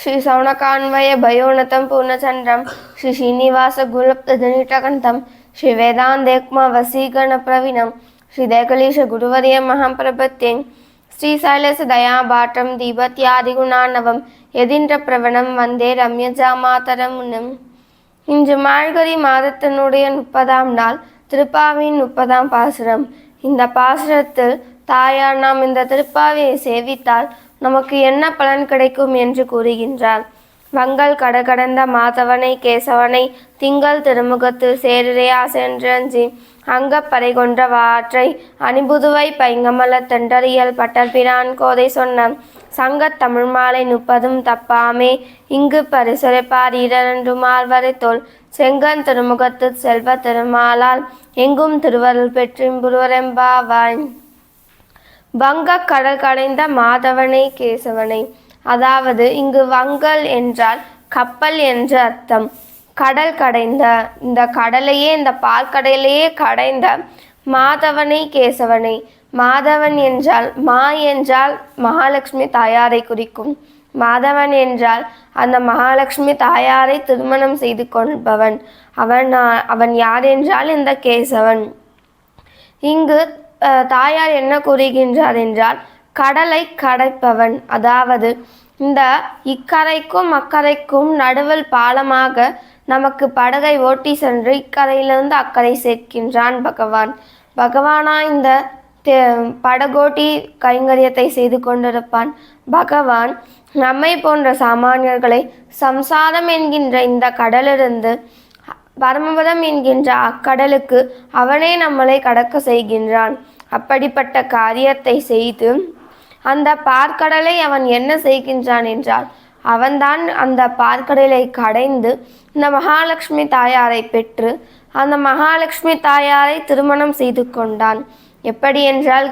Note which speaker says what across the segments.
Speaker 1: ஸ்ரீ சௌனகான்வய பயோநதம் பூர்ணச்சந்திரம் ஸ்ரீ ஸ்ரீனிவாச குலப்தனிட்டகந்தம் ஸ்ரீ வேதாந்தேக்மா வசீகரண பிரவீணம் ஸ்ரீ தேகலீஷ குருவரியம் மகம் பிரபத்தேன் ஸ்ரீ சைலச தயாபாட்டம் தீபத்யாதிகுணாநவம் யதீந்திர பிரவணம் வந்தே ரம்யஜா மாதரம் முன்னம். இன்று மார்கழி மாதத்தினுடைய 30ஆம் நாள், திருப்பாவின் 30ஆம் பாசுரம். இந்த பாசுரத்தில் தாயார் நாம் இந்த திருப்பாவியை சேவித்தால் நமக்கு என்ன பலன் கிடைக்கும் என்று கூறுகின்றார். வங்கல் கடகடந்த மாதவனை கேசவனை திங்கள் திருமுகத்தில் சேரிரையா சென்றஞ்சி அங்கப்பறை கொன்ற வாற்றை அணிபுதுவை பைங்கமல தெண்டறியல் பட்டர்பிரான் கோதை சொன்ன சங்கத் தமிழ் மாலை 30ம் தப்பாமே இங்கு பரிசுரைப்பார் 2 மால்வரை தோல் செங்கன் திருமுகத்து செல்வ திருமாலால் எங்கும் திருவருள் பெற்றிம்புருவரெம்பாவாய். வங்க கடல் கடைந்த மாதவனை கேசவனை, அதாவது இங்கு வங்கல் என்றால் கப்பல் என்று அர்த்தம். கடல் கடைந்த, இந்த கடலையே, இந்த பால்கடலையே கடைந்த மாதவனை கேசவனை. மாதவன் என்றால் என்றால் மகாலட்சுமி தாயாரை குறிக்கும். மாதவன் என்றால் அந்த மகாலட்சுமி தாயாரை திருமணம் செய்து கொள்பவன். அவன் யார் என்றால் இந்த கேசவன். இங்கு தாயார் என்ன கூறுகின்றார் என்றால் கடலை கடைப்பவன், அதாவது இந்த இக்கரைக்கும் அக்கரைக்கும் நடுவில் பாலமாக நமக்கு படகை ஓட்டி சென்று இக்கரையிலிருந்து அக்கறை சேர்க்கின்றான் பகவான். பகவானா இந்த படகோட்டி கைங்கரியத்தை செய்து கொண்டிருப்பான். பகவான் நம்மை போன்ற சாமானியர்களை சம்சாரம் என்கின்ற இந்த கடலிலிருந்து பரமபதம் என்கின்ற அக்கடலுக்கு அவனே நம்மளை கடக்க செய்கின்றான். அப்படிப்பட்ட காரியத்தை செய்து அந்த பார்க்கடலை அவன் என்ன செய்கின்றான் என்றால் அவன்தான் அந்த பார்க்கடலை கடைந்து இந்த மகாலட்சுமி தாயாரை பெற்று அந்த மகாலட்சுமி தாயாரை திருமணம் செய்து கொண்டான். எப்படி என்றால்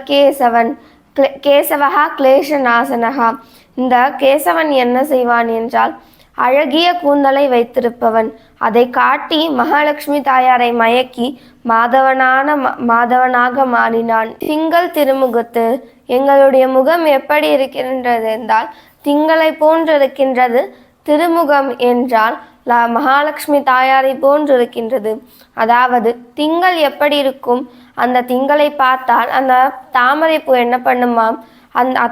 Speaker 1: கேசவகா கிளேசநாசனகா. இந்த கேசவன் என்ன செய்வான் என்றால் அழகிய கூந்தலை வைத்திருப்பவன். அதை காட்டி மகாலட்சுமி தாயாரை மயக்கி மாதவனாக மாறினான். திங்கள் திருமுகத்து, எங்களுடைய முகம் எப்படி இருக்கின்றது என்றால் திங்களை போன்றிருக்கின்றது. திருமுகம் என்றால் மகாலட்சுமி தாயாரை போன்றிருக்கின்றது. அதாவது திங்கள் எப்படி இருக்கும், அந்த திங்களை பார்த்தால் அந்த தாமரை பூ என்ன பண்ணுமாம்,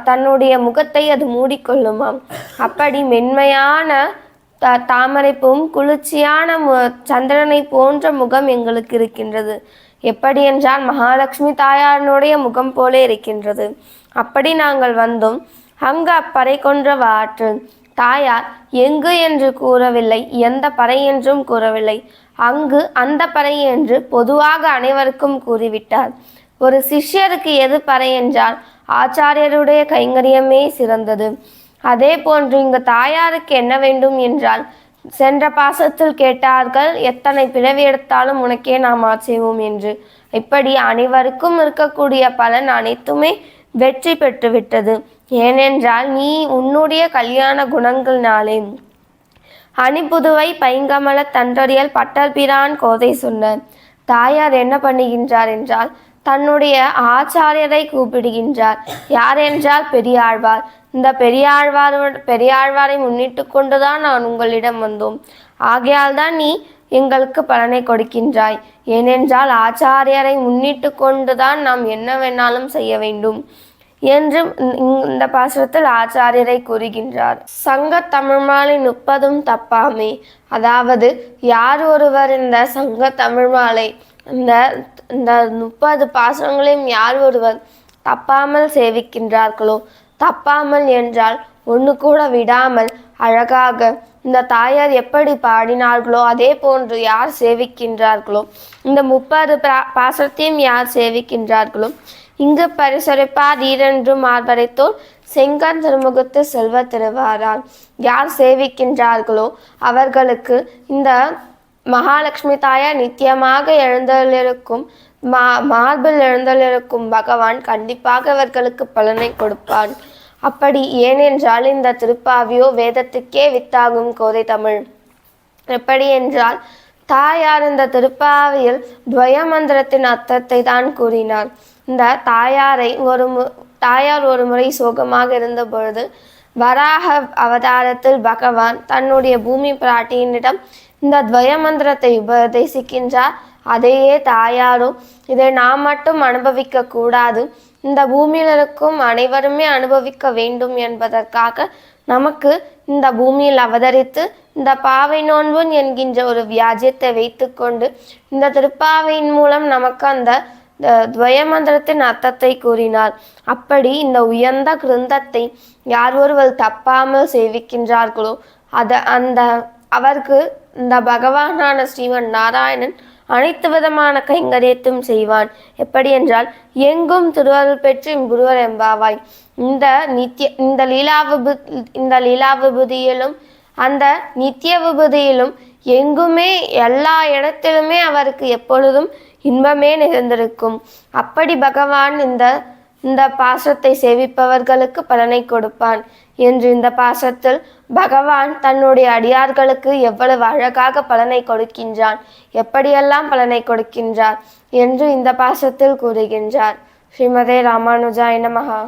Speaker 1: தன்னுடைய முகத்தை அது மூடிக்கொள்ளுமாம். அப்படி மென்மையான தாமரைப்பும் குளிர்ச்சியான சந்திரனை போன்ற முகம் எங்களுக்கு இருக்கின்றது. எப்படி என்றால் மகாலட்சுமி தாயாரினுடைய முகம் போல இருக்கின்றது. அப்படி நாங்கள் வந்தோம். அங்கு அப்பறை கொன்ற வாற்று. தாயார் எங்கு என்று கூறவில்லை, எந்த பறை என்றும் கூறவில்லை. அங்கு அந்த பறை என்று பொதுவாக அனைவருக்கும் கூறிவிட்டார். ஒரு சிஷ்யருக்கு எது பறை என்றால் ஆச்சாரியருடைய கைங்கரியமே சிறந்தது. அதே போன்று இங்கு தாயாருக்கு என்ன வேண்டும் என்றால் சென்ற பாசத்தில் கேட்டார்கள், எத்தனை பிறவி எடுத்தாலும் உனக்கே நாம் ஆட்சேவோம் என்று. இப்படி அனைவருக்கும் இருக்கக்கூடிய பலன் அனைத்துமே வெற்றி பெற்றுவிட்டது. ஏனென்றால் நீ உன்னுடைய கல்யாண குணங்கள்னாலே அணிபுதுவை பைங்கமல தன்றறியல் பட்டர்பிரான் கோதை சொன்ன. தாயார் என்ன பண்ணுகின்றார் என்றால் தன்னுடைய ஆச்சாரியரை கூப்பிடுகின்றார். யார் என்றால் பெரியாழ்வார். இந்த பெரியாழ்வாரை முன்னிட்டு கொண்டுதான் நான் உங்களிடம் வந்தோம். ஆகையால் தான் நீ எங்களுக்கு பலனை கொடுக்கின்றாய். ஏனென்றால் ஆச்சாரியரை முன்னிட்டு கொண்டுதான் நாம் என்ன வேணாலும் செய்ய வேண்டும் என்று இந்த பாசுரத்தில் ஆச்சாரியரை கூறுகின்றார். சங்க தமிழ் மாலை 30ம் தப்பாமே, அதாவது யார் ஒருவர் இந்த சங்க தமிழ் மாலை இந்த 30 பாசுரங்களையும் யார் ஒருவர் தப்பாமல் சேவிக்கின்றார்களோ, தப்பாமல் என்றால் ஒன்று கூட விடாமல் அழகாக இந்த தாயார் எப்படி பாடினார்களோ அதே போன்று யார் சேவிக்கின்றார்களோ, இந்த 30 பாசுரத்தையும் யார் சேவிக்கின்றார்களோ, இங்கு பரிசுரைப்பார் 2 மால்வரை தோல் செங்கன் திருமுகத்து செல்வ திருவாரால் யார் சேவிக்கின்றார்களோ அவர்களுக்கு இந்த மகாலட்சுமி தாயார் நித்தியமாக எழுந்தருளிருக்கும் மார்பில் எழுந்தருளிருக்கும் பகவான் கண்டிப்பாக அவர்களுக்கு பலனை கொடுப்பான். அப்படி ஏனென்றால் இந்த திருப்பாவியோ வேதத்துக்கே வித்தாகும் கோதை தமிழ். எப்படி என்றால் தாயார் இந்த திருப்பாவியில் துவய மந்திரத்தின் அர்த்தத்தை தான் கூறினார். இந்த தாயார் ஒரு முறை சோகமாக இருந்த பொழுது வராக அவதாரத்தில் பகவான் தன்னுடைய பூமி பிராட்டியினிடம் இந்த துவய மந்திரத்தை உபதேசிக்கின்றார். அதையே தாயாரும் இதை நாம் மட்டும் அனுபவிக்க கூடாது, இந்த பூமியில் இருக்கும் அனைவருமே அனுபவிக்க வேண்டும் என்பதற்காக நமக்கு இந்த பூமியில் அவதரித்து இந்த பாவை நோன்புன் என்கின்ற ஒரு வியாஜ்யத்தை வைத்து கொண்டு இந்த திருப்பாவையின் மூலம் நமக்கு அந்த துவய மந்திரத்தின் அர்த்தத்தை கூறினார். அப்படி இந்த உயர்ந்த கிருந்தத்தை யார் ஒருவர் தப்பாமல் சேவிக்கின்றார்களோ அவருக்கு இந்த பகவானான ஸ்ரீமன் நாராயணன் அனைத்து விதமான கைங்கரியத்தும் செய்வான். எப்படி என்றால், எங்கும் திருவருள் பெற்று இம்புருவர் எம்பாவாய். இந்த லீலா விபூதியிலும் அந்த நித்திய விபூதியிலும் எங்குமே எல்லா இடத்திலுமே அவருக்கு எப்பொழுதும் இன்பமே நிறைந்திருக்கும். அப்படி பகவான் இந்த பாசத்தை சேவிப்பவர்களுக்கு பலனை கொடுப்பான் என்று இந்த பாசத்தில் பகவான் தன்னுடைய அடியார்களுக்கு எவ்வளவு அழகாக பலனை கொடுக்கின்றான், எப்படியெல்லாம் பலனை கொடுக்கின்றார் என்று இந்த பாசத்தில் கூறுகின்றார். ஸ்ரீமதே ராமானுஜாய நமஹ.